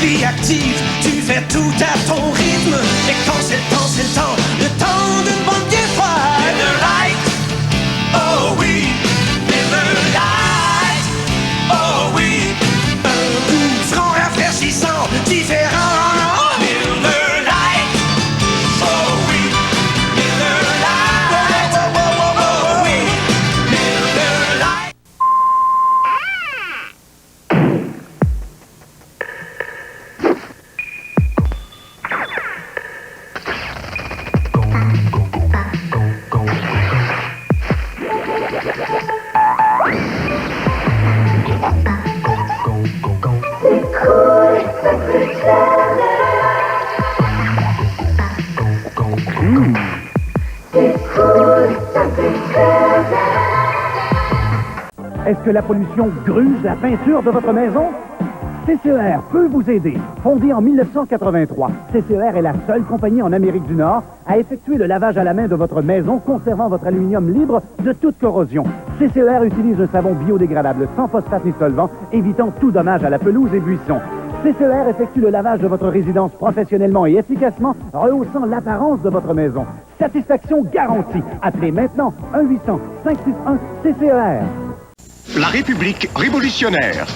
vie active, tu fais tout à ton rythme. Et quand c'est le temps, c'est le temps d'une bonne bière froide. Miller Lite, oh oui, Miller Lite, oh oui. Un goût franc, rafraîchissant, différent. Miller Lite, oh oui, Miller Lite, oh oui, Miller Lite. Est-ce que la pollution gruge la peinture de votre maison? CCER peut vous aider. Fondée en 1983, CCER est la seule compagnie en Amérique du Nord à effectuer le lavage à la main de votre maison, conservant votre aluminium libre de toute corrosion. CCER utilise un savon biodégradable sans phosphate ni solvant, évitant tout dommage à la pelouse et buissons. CCER effectue le lavage de votre résidence professionnellement et efficacement, rehaussant l'apparence de votre maison. Satisfaction garantie. Appelez maintenant 1-800-561-CCER. La République révolutionnaire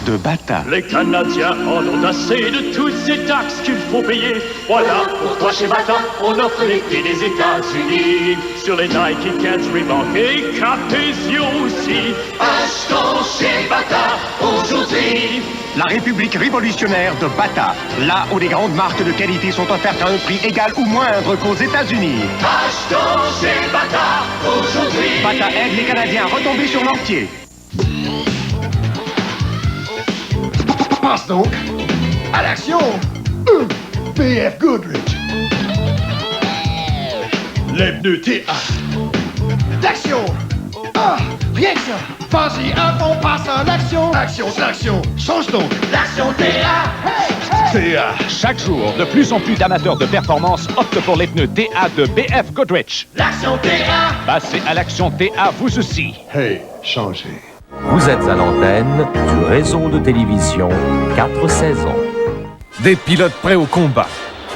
de Bata. Les Canadiens en ont assez de toutes ces taxes qu'il faut payer. Voilà pourquoi chez Bata, on offre les prix des États-Unis. Sur les Nike, Keds, Reebok et Capezio aussi. Achetons chez Bata aujourd'hui. La République révolutionnaire de Bata, là où les grandes marques de qualité sont offertes à un prix égal ou moindre qu'aux États-Unis. Achetons chez Bata aujourd'hui. Bata aide les Canadiens à retomber sur leurs pieds. Passe donc à l'action. BF Goodrich. Les pneus TA. L'action. Ah, rien que ça. Vas-y, à fond, passe à l'action. L'action. Change donc. L'action TA. Hey. TA. Chaque jour, de plus en plus d'amateurs de performance optent pour les pneus TA de BF Goodrich. L'action TA. Passez à l'action TA vous aussi. Hey, changez. Vous êtes à l'antenne du réseau de télévision 4 saisons. Des pilotes prêts au combat.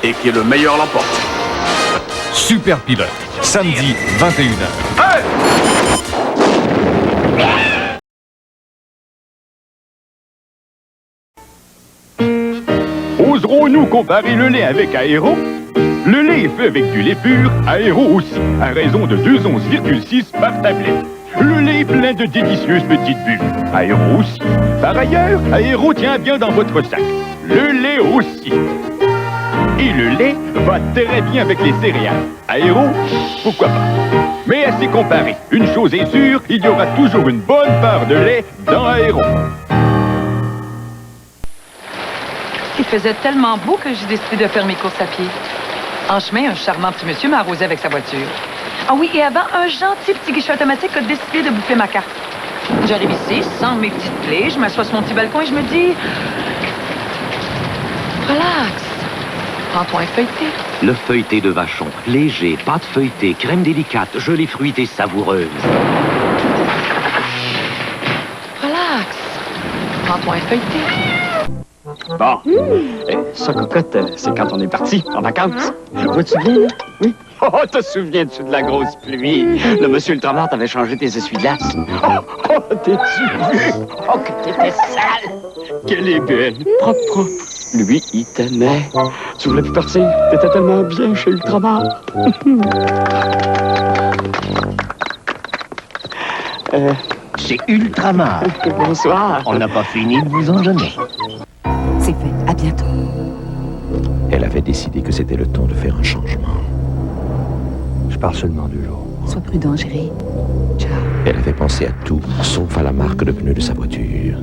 Et qui est le meilleur l'emporte. Super Pilote, samedi 21h. Hey! Oserons-nous comparer le lait avec Aéro? Le lait est fait avec du lait pur, Aéro aussi, à raison de 2 onces,6 par tablette. Le lait est plein de délicieuses petites bulles. Aéro aussi. Par ailleurs, Aéro tient bien dans votre sac. Le lait aussi. Et le lait va très bien avec les céréales. Aéro, pourquoi pas. Mais à s'y comparer, une chose est sûre, il y aura toujours une bonne part de lait dans Aéro. Il faisait tellement beau que j'ai décidé de faire mes courses à pied. En chemin, un charmant petit monsieur m'a arrosé avec sa voiture. Ah oui, et avant, un gentil petit guichet automatique a décidé de bouffer ma carte. J'arrive ici, sans mes petites clés, je m'assois sur mon petit balcon et je me dis... Relax. Prends-toi un feuilleté. Le feuilleté de Vachon, léger, pâte feuilletée, crème délicate, gelée fruitée savoureuse. Relax. Prends-toi un feuilleté. Bon. Ça, cocotte, c'est quand on est parti, en vacances. Vois-tu bien, là? Oui. Oh, te souviens-tu de la grosse pluie? Le monsieur Ultramar t'avait changé tes essuie-glaces. Oh, t'es-tu vu? Oh, que t'étais sale! Qu'elle est belle, propre. Lui, il t'aimait. Tu voulais plus partir? T'étais tellement bien chez Ultramar. C'est Ultramar. Bonsoir. On n'a pas fini de vous en donner. C'est fait. À bientôt. Elle avait décidé que c'était le temps de faire un changement. Je parle seulement du jour. Sois prudent, chérie. Ciao. Elle avait pensé à tout, sauf à la marque de pneus de sa voiture.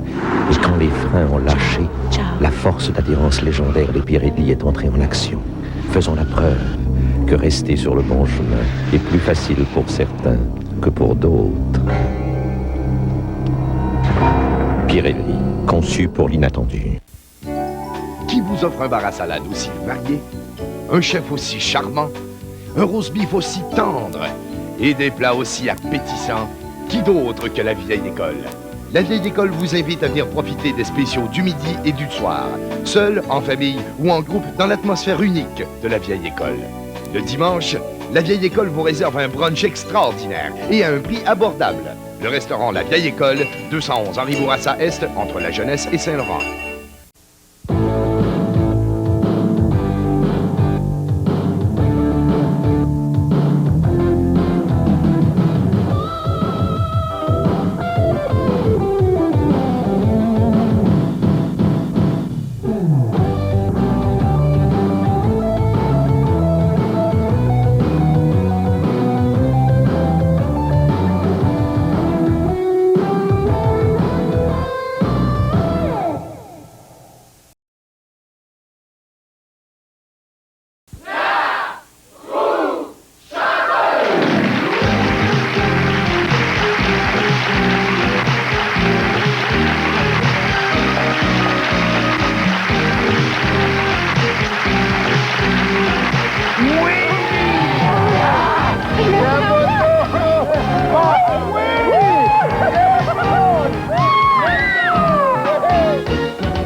Et quand les freins ont lâché, Ciao. la force d'adhérence légendaire des Pirelli est entrée en action, faisant la preuve que rester sur le bon chemin est plus facile pour certains que pour d'autres. Pirelli, conçu pour l'inattendu. Qui vous offre un bar à salade aussi varié, un chef aussi charmant, un roast beef aussi tendre et des plats aussi appétissants? Qui d'autre que la vieille école? la vieille école vous invite à venir profiter des spéciaux du midi et du soir, seul, en famille ou en groupe dans l'atmosphère unique de la vieille école. Le dimanche, la vieille école vous réserve un brunch extraordinaire et à un prix abordable. Le restaurant La Vieille École, 211 Henri Bourassa Est, entre la Jeunesse et Saint-Laurent.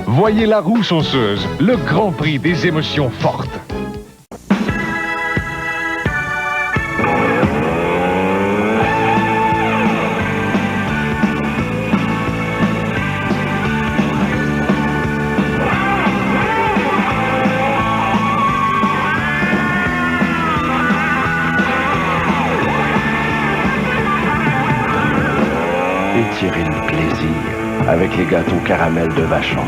Voyez la roue chanceuse, le grand prix des émotions fortes. Et tirez le plaisir avec les gâteaux caramel de Vachon.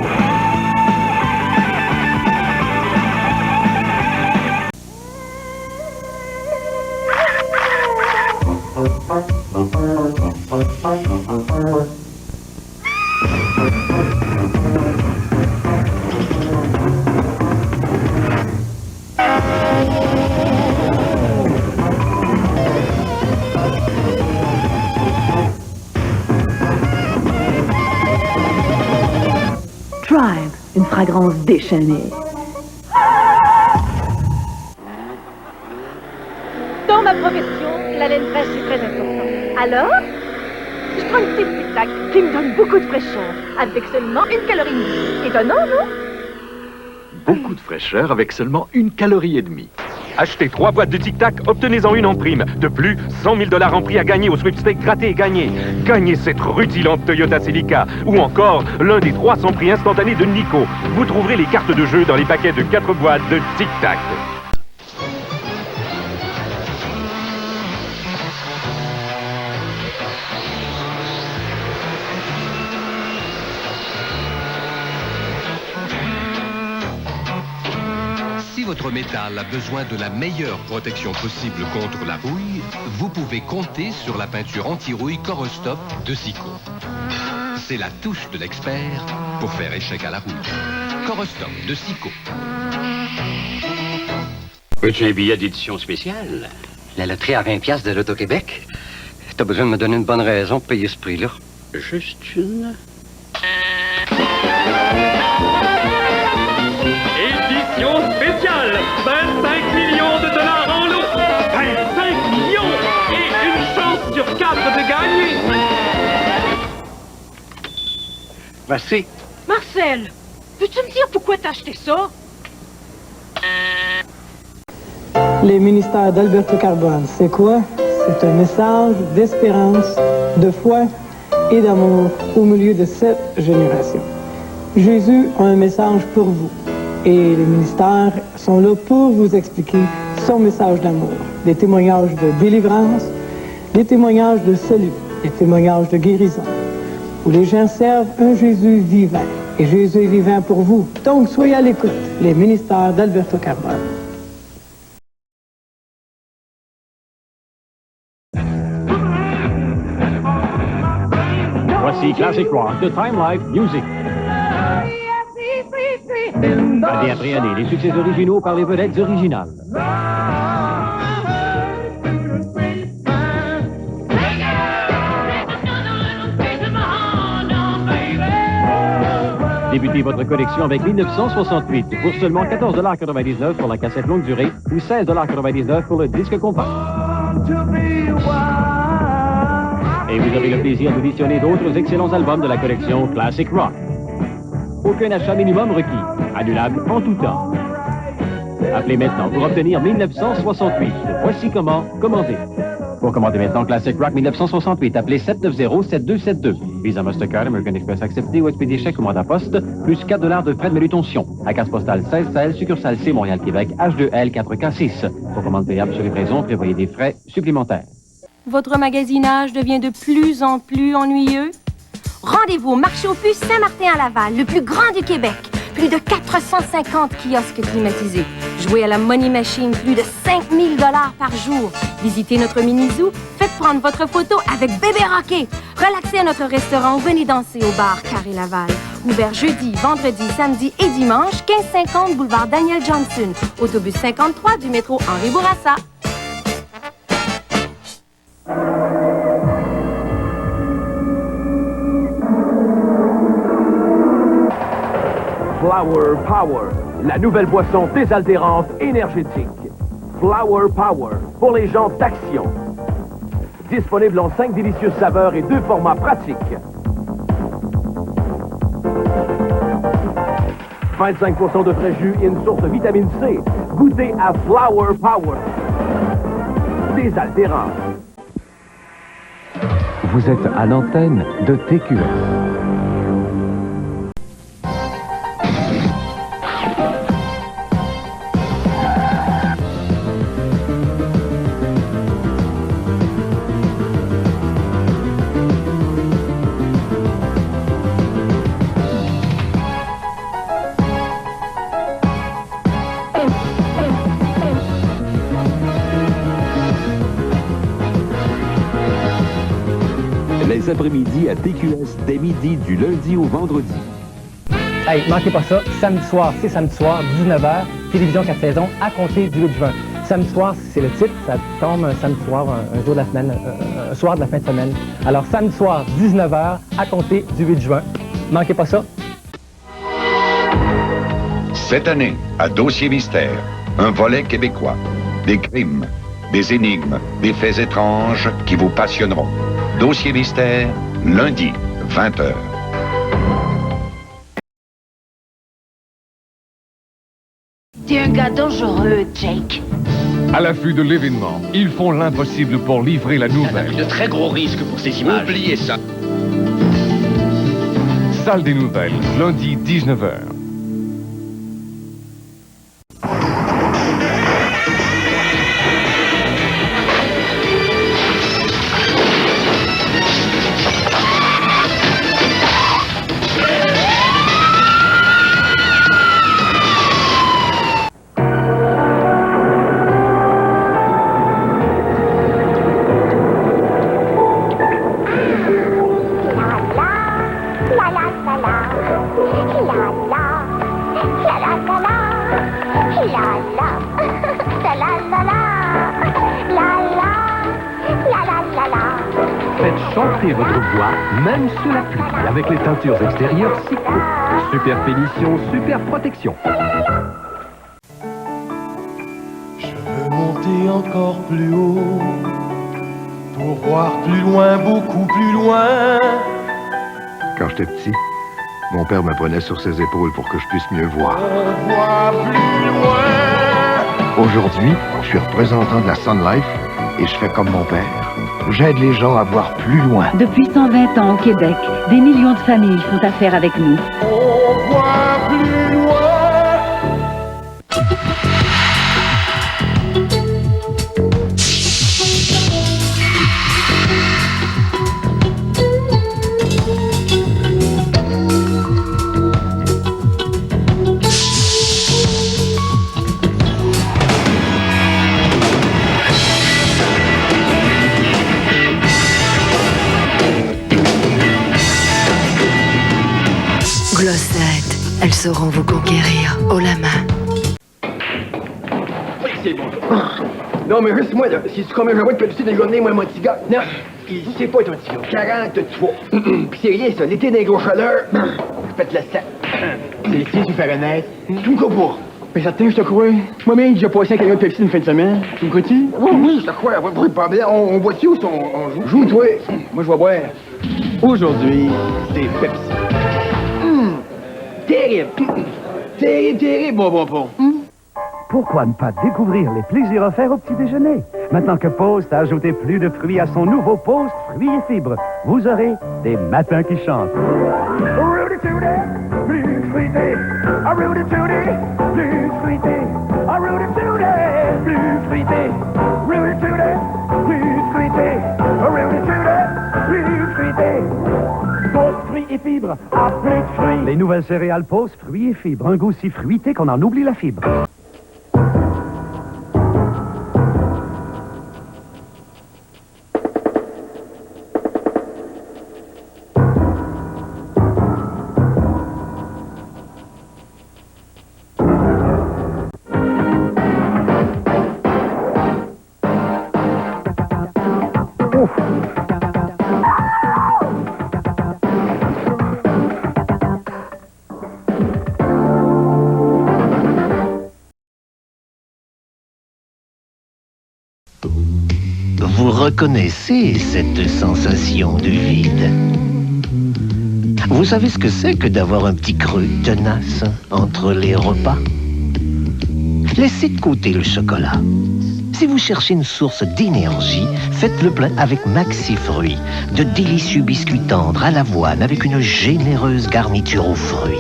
Tribe, une fragrance déchaînée. Dans ma profession, la laine fraîche est très importante. Alors, je prends une petite tic-tac qui me donne beaucoup de fraîcheur, avec seulement 1 calorie et demie. Étonnant, non? Beaucoup de fraîcheur avec seulement 1 calorie et demie. Achetez 3 boîtes de Tic Tac, obtenez-en une en prime. De plus, 100 000 $ en prix à gagner au sweepstake gratté et gagné. Gagnez cette rutilante Toyota Celica. Ou encore, l'un des 300 prix instantanés de Nico. Vous trouverez les cartes de jeu dans les paquets de 4 boîtes de Tic Tac. Si votre métal a besoin de la meilleure protection possible contre la rouille, vous pouvez compter sur la peinture anti-rouille Corostop de Sico. C'est la touche de l'expert pour faire échec à la rouille. Corostop de Sico. Veux-tu un billet d'édition spéciale? La loterie à 20$ de l'Auto-Québec? T'as besoin de me donner une bonne raison pour payer ce prix-là. Juste une... Édition spéciale, 25 millions de $ en lot. 25 millions et une chance sur 4 de gagner. Voici. Marcel, peux-tu me dire pourquoi t'as acheté ça? Les ministères d'Alberto Carbone, c'est quoi? C'est un message d'espérance, de foi et d'amour au milieu de cette génération. Jésus a un message pour vous. Et les ministères sont là pour vous expliquer son message d'amour. Des témoignages de délivrance, des témoignages de salut, des témoignages de guérison, où les gens servent un Jésus vivant. Et Jésus est vivant pour vous. Donc, soyez à l'écoute. Les ministères d'Alberto Carbone. Voici Classic Rock de Time Life Music. Année après année, les succès originaux par les vedettes originales. Débutez votre collection avec 1968 pour seulement 14,99 $ pour la cassette longue durée ou 16,99 $ pour le disque compact. et vous aurez le plaisir d'auditionner d'autres excellents albums de la collection Classic Rock. Aucun achat minimum requis. Annulable en tout temps. Appelez maintenant pour obtenir 1968. Voici comment commander. Pour commander maintenant Classic Rock 1968, appelez 790-7272. Visa Mastercard, American Express accepté ou expédié chèque commande à poste, plus 4 $ de frais de manutention. À carte postale 1616, succursale C, Montréal, Québec, H2L 4K6. Pour commande payable sur livraison, prévoyez des frais supplémentaires. Votre magasinage devient de plus en plus ennuyeux? Rendez-vous au marché aux puces Saint-Martin à Laval, le plus grand du Québec. Plus de 450 kiosques climatisés. Jouez à la Money Machine, plus de 5000 $ par jour. Visitez notre mini-zoo, faites prendre votre photo avec Bébé Rocket. Relaxez à notre restaurant ou venez danser au bar Carré Laval. Ouvert jeudi, vendredi, samedi et dimanche, 1550 boulevard Daniel Johnson. Autobus 53 du métro Henri Bourassa. Flower Power, la nouvelle boisson désaltérante énergétique. Flower Power, pour les gens d'action. Disponible en 5 délicieuses saveurs et 2 formats pratiques. 25% de frais jus et une source de vitamine C. Goûtez à Flower Power. Désaltérant. Vous êtes à l'antenne de TQS. Les après-midi à TQS dès midi du lundi au vendredi. Hey, manquez pas ça, samedi soir, c'est samedi soir, 19h, télévision 4 saisons, à compter du 8 juin. Samedi soir, c'est le titre, ça tombe un samedi soir, un jour de la semaine, un soir de la fin de semaine. Alors samedi soir, 19h, à compter du 8 juin. Manquez pas ça. Cette année, à Dossier Mystère, un volet québécois. Des crimes, des énigmes, des faits étranges qui vous passionneront. Dossier Mystère, lundi, 20h. T'es un gars dangereux, Jake. À l'affût de l'événement, ils font l'impossible pour livrer la nouvelle. De très gros risques pour ces images. Oubliez ça. Salle des nouvelles, lundi 19h. Chantez votre voix, même sous la pluie, avec les teintures extérieures Sico. Super finition, super protection. Je veux monter encore plus haut, pour voir plus loin, beaucoup plus loin. Quand j'étais petit, mon père me prenait sur ses épaules pour que je puisse mieux voir. On voit plus loin. Aujourd'hui, je suis représentant de la Sun Life et je fais comme mon père. J'aide les gens à voir plus loin. Depuis 120 ans au Québec, des millions de familles font affaire avec nous. On voit plus loin. Glossette, elles sauront vous conquérir haut la main. Oui, c'est bon. Non, mais reste-moi, là. Si tu combien je vois de petit des journées, moi, mon petit gars. Non, c'est pas ton petit gars. 43. Pis c'est rien, ça. L'été des gros chaleurs, faites le sac. C'est ici, sur Fahrenheit. Tout cas pour. Mais certain, je te crois. Moi-même, j'ai passé un camion de Pepsi une fin de semaine. Tu me crois-tu? Oui, je te crois. Oui, pas bien. On boit-tu ou on joue? Joue, toi. Moi, je vais boire. Aujourd'hui, c'est Pepsi. Terrible. Terrible, bon. Pourquoi ne pas découvrir les plaisirs offerts au petit déjeuner? Maintenant que Post a ajouté plus de fruits à son nouveau Post fruits et fibres, vous aurez des matins qui chantent. Plus fruité, un Rudy Tooty, plus fruité, un Rudy Tooty, plus fruité, Rudy Tooty, plus fruité, un Rudy Tooty, plus fruité. Post fruits et fibres, à plus de fruits. Les nouvelles céréales Post fruits et fibres, un goût si fruité qu'on en oublie la fibre. Vous reconnaissez cette sensation de vide? Vous savez ce que c'est que d'avoir un petit creux tenace entre les repas? Laissez de côté le chocolat. Si vous cherchez une source d'énergie, faites le plein avec Maxi Fruits, de délicieux biscuits tendres à l'avoine avec une généreuse garniture aux fruits.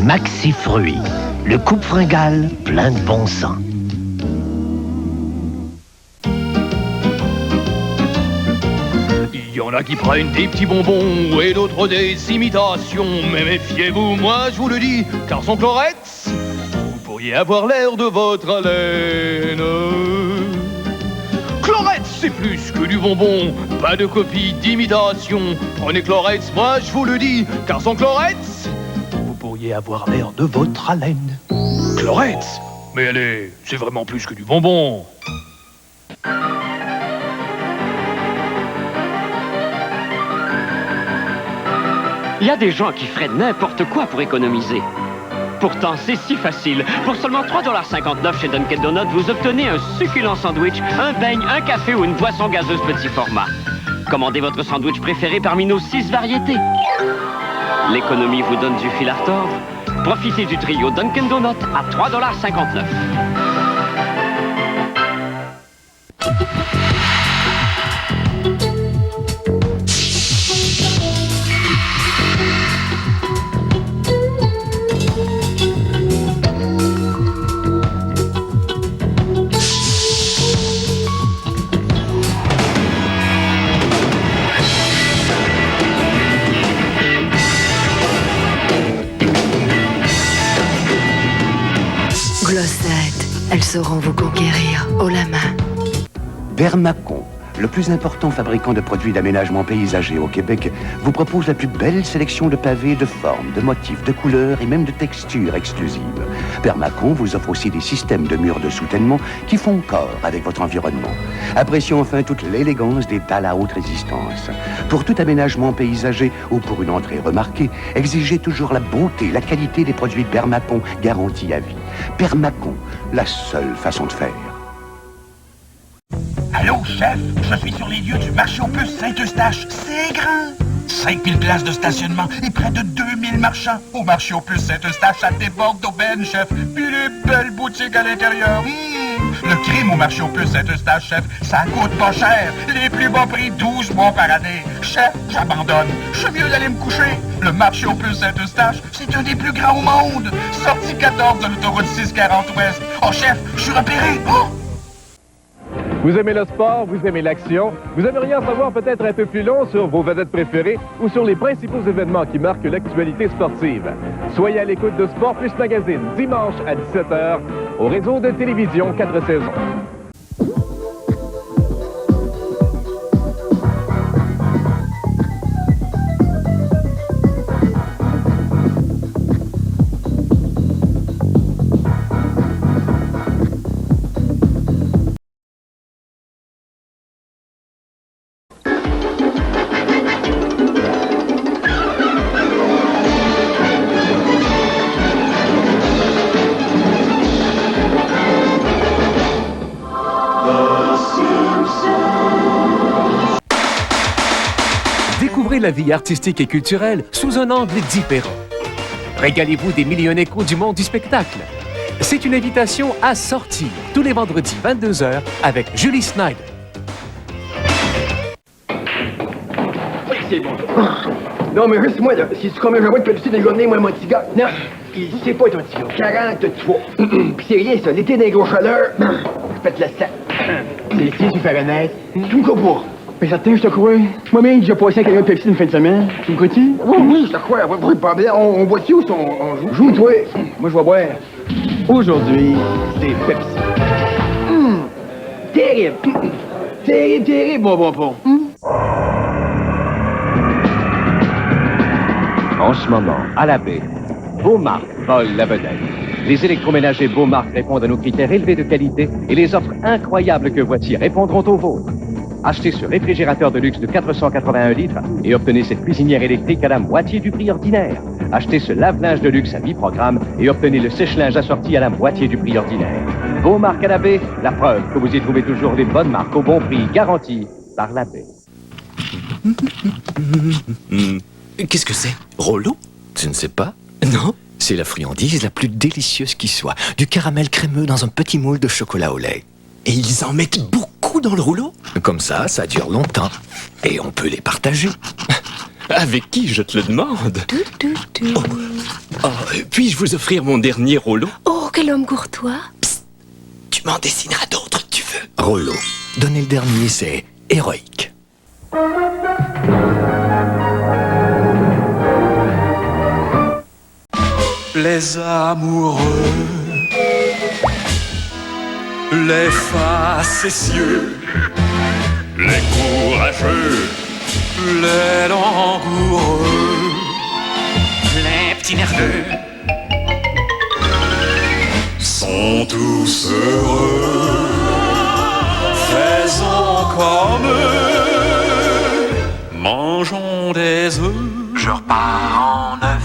Maxi Fruits, le coupe fringale plein de bon sens. Il y en a qui prennent des petits bonbons et d'autres des imitations. Mais méfiez-vous, moi je vous le dis, car sans Chlorette, vous pourriez avoir l'air de votre haleine. Chlorette, c'est plus que du bonbon, pas de copie d'imitation. Prenez Chlorette, moi je vous le dis, car sans Chlorette, vous pourriez avoir l'air de votre haleine. Chlorette, mais c'est vraiment plus que du bonbon. Il y a des gens qui feraient n'importe quoi pour économiser. Pourtant, c'est si facile. Pour seulement 3,59$ chez Dunkin' Donuts, vous obtenez un succulent sandwich, un beigne, un café ou une boisson gazeuse petit format. Commandez votre sandwich préféré parmi nos 6 variétés. L'économie vous donne du fil à retordre. Profitez du trio Dunkin' Donuts à 3,59$. Glossette, elles sauront vous conquérir haut la main. Bermacon, le plus important fabricant de produits d'aménagement paysager au Québec, vous propose la plus belle sélection de pavés, de formes, de motifs, de couleurs et même de textures exclusives. Bermacon vous offre aussi des systèmes de murs de soutènement qui font corps avec votre environnement. Appréciez enfin toute l'élégance des dalles à haute résistance. Pour tout aménagement paysager ou pour une entrée remarquée, exigez toujours la beauté, la qualité des produits Bermacon garantis à vie. Bermacon, la seule façon de faire. Allô, chef, je suis sur les lieux du marché aux puces Saint-Eustache. C'est grand! 5000 places de stationnement et près de 2000 marchands. Au marché aux puces Saint-Eustache, ça déborde d'aubaine, chef. Puis les belles boutiques à l'intérieur. Le crime au marché aux puces Saint-Eustache, chef, ça coûte pas cher. Les plus bas prix, 12 mois par année. Chef, j'abandonne. Je suis mieux d'aller me coucher. Le marché aux puces Saint-Eustache, c'est un des plus grands au monde. Sortie 14 de l'autoroute 640 Ouest. Oh, chef, je suis repéré. Oh! Vous aimez le sport, vous aimez l'action, vous aimeriez en savoir peut-être un peu plus long sur vos vedettes préférées ou sur les principaux événements qui marquent l'actualité sportive. Soyez à l'écoute de Sport Plus Magazine, dimanche à 17h, au réseau de télévision 4 saisons. la vie artistique et culturelle sous un angle différent. Régalez-vous des millions d'échos du monde du spectacle. C'est une invitation à sortir tous les vendredis 22h avec Julie Snyder. Oui, c'est bon. Non, mais juste moi, là, si tu combien je vois de Pepsi dans les journées, moi, mon petit gars, non, c'est pas ton petit gars. 43. Pis c'est rien, ça. L'été des gros chaleurs, faites le sac. L'été, tu fais Fahrenheit. Tu me crois pas? Mais certain, je te crois. Moi-même, j'ai passé un camion de Pepsi une fin de semaine. Tu me crois-tu? Oui, je te crois. Pas bien. On boit-tu ou on joue? Joue, toi. Moi, je vais boire. Aujourd'hui, c'est Pepsi. Terrible. Terrible, bon. En ce moment, à la baie, Beaumark vole la vedette. Les électroménagers Beaumark répondent à nos critères élevés de qualité et les offres incroyables que voici répondront aux vôtres. Achetez ce réfrigérateur de luxe de 481 litres et obtenez cette cuisinière électrique à la moitié du prix ordinaire. Achetez ce lave-linge de luxe à biprogramme et obtenez le sèche-linge assorti à la moitié du prix ordinaire. Beaumark à la baie, la preuve que vous y trouvez toujours les bonnes marques au bon prix, garanties par la baie. Qu'est-ce que c'est? Rollo? Tu ne sais pas? Non? C'est la friandise la plus délicieuse qui soit. Du caramel crémeux dans un petit moule de chocolat au lait. Et ils en mettent beaucoup dans le rouleau? Comme ça dure longtemps. Et on peut les partager. Avec qui, je te le demande? Puis-je vous offrir mon dernier Rollo? Oh, quel homme courtois. Psst, tu m'en dessineras d'autres, tu veux. Rollo. Donner le dernier, c'est héroïque. Les amoureux, les facétieux, les courageux, les langoureux, les petits nerveux sont tous heureux. Faisons comme eux, mangeons des œufs. Je repars en neuf.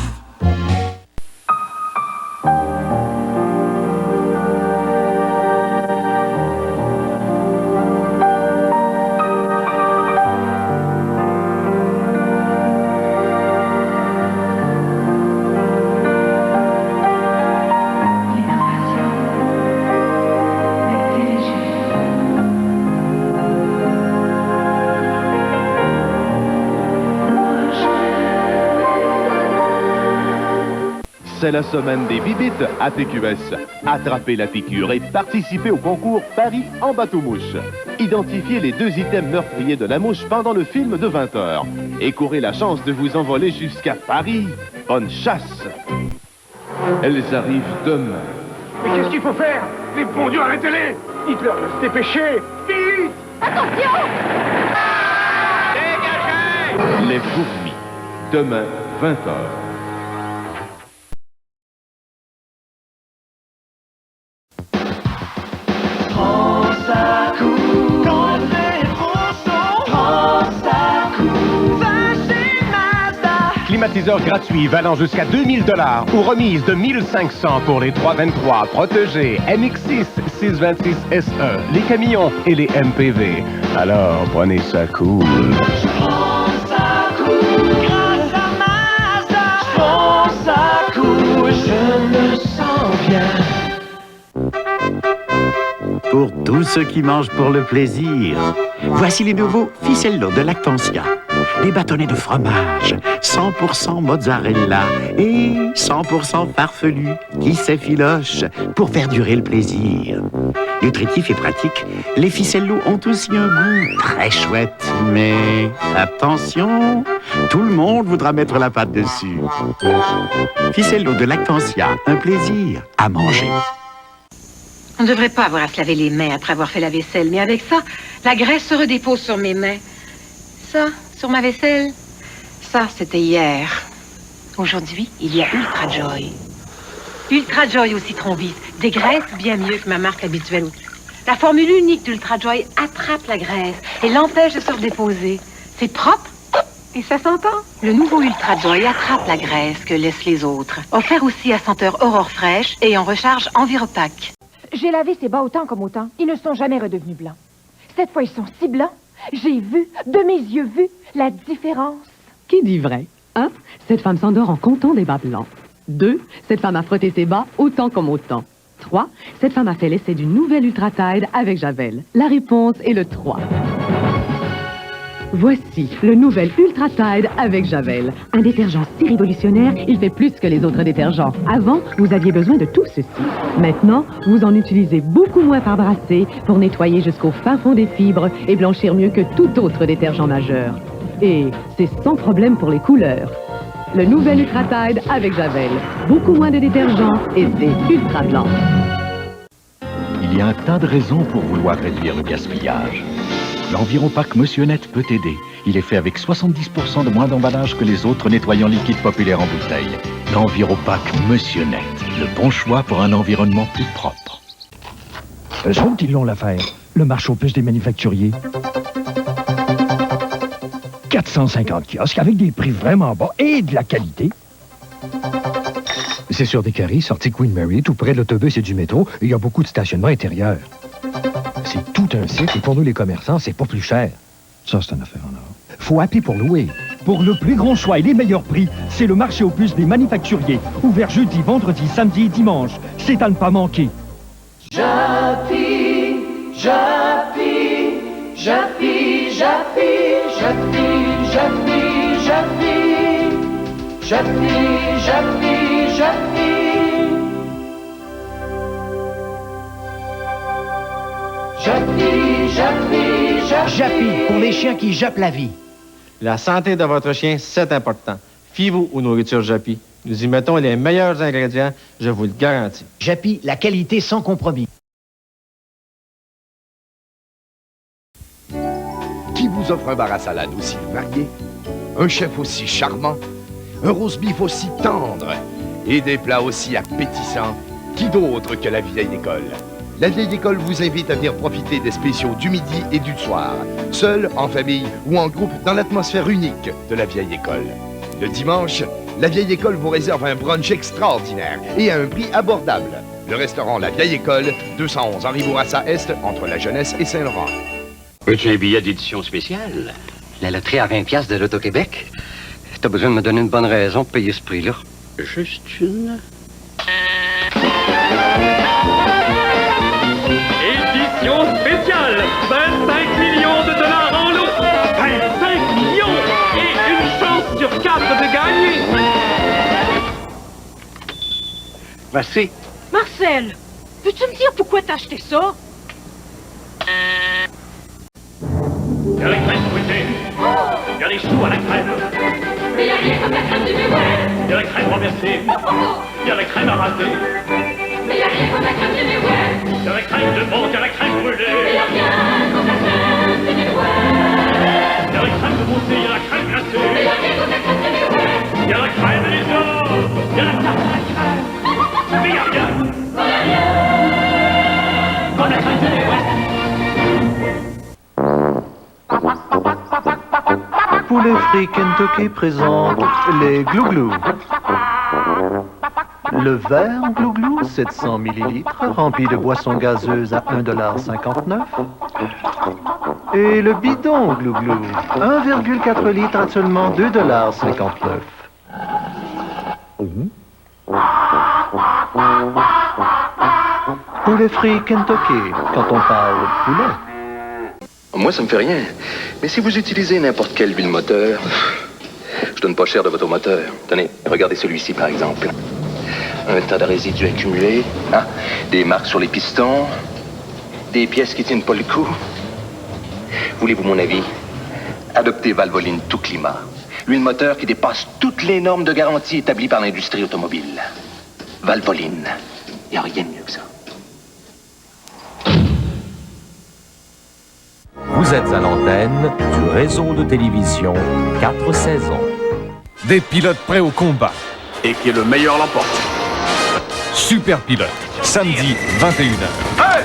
C'est la semaine des bibites à TQS. Attrapez la piqûre et participez au concours Paris en bateau-mouche. Identifiez les 2 items meurtriers de la mouche pendant le film de 20h. Et courez la chance de vous envoler jusqu'à Paris. Bonne chasse! Elles arrivent demain. Mais qu'est-ce qu'il faut faire? Les bons dieux, arrêtez-les! Hitler va se dépêcher! Vite! Attention! Dégagez! Les fourmis. Demain, 20h. Climatiseur gratuit valant jusqu'à 2000 $ ou remise de 1500 pour les 323 protégés MX6 626 SE, les camions et les MPV. Alors, prenez ça cool. Je prends ça cool, grâce à Mazda. Je prends ça cool, je me sens bien. Pour tous ceux qui mangent pour le plaisir, voici les nouveaux Ficello de Lactantia. Des bâtonnets de fromage, 100% mozzarella et 100% farfelu qui s'effilochent pour faire durer le plaisir. Nutritif et pratique, les Ficello ont aussi un goût très chouette. Mais attention, tout le monde voudra mettre la pâte dessus. Ficello de Lactantia, un plaisir à manger. On ne devrait pas avoir à se laver les mains après avoir fait la vaisselle, mais avec ça, la graisse se redépose sur mes mains. Ça, sur ma vaisselle, ça, c'était hier. Aujourd'hui, il y a Ultra Joy. Ultra Joy au citron vif, des graisses bien mieux que ma marque habituelle. La formule unique d'Ultra Joy attrape la graisse et l'empêche de se redéposer. C'est propre et ça s'entend. Le nouveau Ultra Joy attrape la graisse que laissent les autres. Offert aussi à senteur Aurore fraîche et en recharge Enviropaque. J'ai lavé ces bas autant comme autant. Ils ne sont jamais redevenus blancs. Cette fois, ils sont si blancs. J'ai vu, de mes yeux vus, la différence. Qui dit vrai? 1. Cette femme s'endort en comptant des bas blancs. 2. Cette femme a frotté ses bas autant comme autant. 3. Cette femme a fait l'essai d'une nouvelle Ultra Tide avec Javel. La réponse est le 3. Voici le nouvel Ultra Tide avec Javel. Un détergent si révolutionnaire, il fait plus que les autres détergents. Avant, vous aviez besoin de tout ceci. Maintenant, vous en utilisez beaucoup moins par brassée pour nettoyer jusqu'au fin fond des fibres et blanchir mieux que tout autre détergent majeur. Et c'est sans problème pour les couleurs. Le nouvel Ultra Tide avec Javel. Beaucoup moins de détergent et c'est ultra blanc. Il y a un tas de raisons pour vouloir réduire le gaspillage. L'Enviropack Monsieur Net peut t'aider. Il est fait avec 70% de moins d'emballage que les autres nettoyants liquides populaires en bouteille. L'Enviropack Monsieur Net, le bon choix pour un environnement plus propre. Je trouve qu'ils l'ont l'affaire. Le marché aux puces des manufacturiers. 450 kiosques avec des prix vraiment bas et de la qualité. C'est sur des carrés, sortie Queen Mary, tout près de l'autobus et du métro, et il y a beaucoup de stationnement intérieur. C'est tout un site, et pour nous les commerçants, c'est pas plus cher. Ça, c'est une affaire en or. Faut appeler pour louer. Pour le plus grand choix et les meilleurs prix, c'est le marché aux puces des manufacturiers. Ouvert jeudi, vendredi, samedi et dimanche. C'est à ne pas manquer. Japy, Japy, Japy, Japy, Japy, Japy, Japy, Japy, Japy, Japy. Japy, pour les chiens qui jappent la vie. La santé de votre chien, c'est important. Fiez-vous aux nourritures Japy. Nous y mettons les meilleurs ingrédients, je vous le garantis. Japy, la qualité sans compromis. Qui vous offre un bar à salade aussi varié, un chef aussi charmant, un roast beef aussi tendre et des plats aussi appétissants? Qui d'autre que la vieille école? La vieille école vous invite à venir profiter des spéciaux du midi et du soir, seul, en famille ou en groupe dans l'atmosphère unique de la vieille école. Le dimanche, la vieille école vous réserve un brunch extraordinaire et à un prix abordable. Le restaurant La Vieille École, 211 Henri Bourassa Est, entre la Jeunesse et Saint-Laurent. Veux-tu un billet d'édition spéciale? La loterie à 20$ de l'Auto-Québec? T'as besoin de me donner une bonne raison pour payer ce prix-là. Juste une... Édition spéciale, 25 millions de dollars en lot, 25 millions et une chance sur 4 de gagner. Merci. Marcel, peux-tu me dire pourquoi t'as acheté ça? Il y a la crème fouettée, il y a les choux à la crème. Mais il y a rien comme la crème du Miway. Il y a la crème renversée, il y a la crème à raser. Mais il y a rien comme la crème du Miway. Il y a la crème de menthe, il y a la crème brûlée. Mais il y a rien comme la crème du Miway. Il y a la crème de montée, il y a la crème glacée. Mais il y a rien comme la crème du Miway. Il y a la crème des ors, il y a la tarte à la crème. Mais il y a rien comme la crème du Miway. Poulet frit Kentucky présente les glouglous. Le verre glouglou, 700 ml, rempli de boissons gazeuses à 1,59 $. Et le bidon glouglou, 1,4 litres à seulement 2,59 $. Poulet frit Kentucky, quand on parle poulet. Moi, ça me fait rien. Mais si vous utilisez n'importe quelle huile moteur, je donne pas cher de votre moteur. Tenez, regardez celui-ci, par exemple. Un tas de résidus accumulés, hein? Des marques sur les pistons, des pièces qui tiennent pas le coup. Voulez-vous mon avis? Adoptez Valvoline tout climat. L'huile moteur qui dépasse toutes les normes de garantie établies par l'industrie automobile. Valvoline. Il n'y a rien de mieux que ça. Vous êtes à l'antenne du réseau de télévision 4 saisons. Des pilotes prêts au combat. Et qui est le meilleur l'emporte. Super Pilote, samedi 21h. Hey!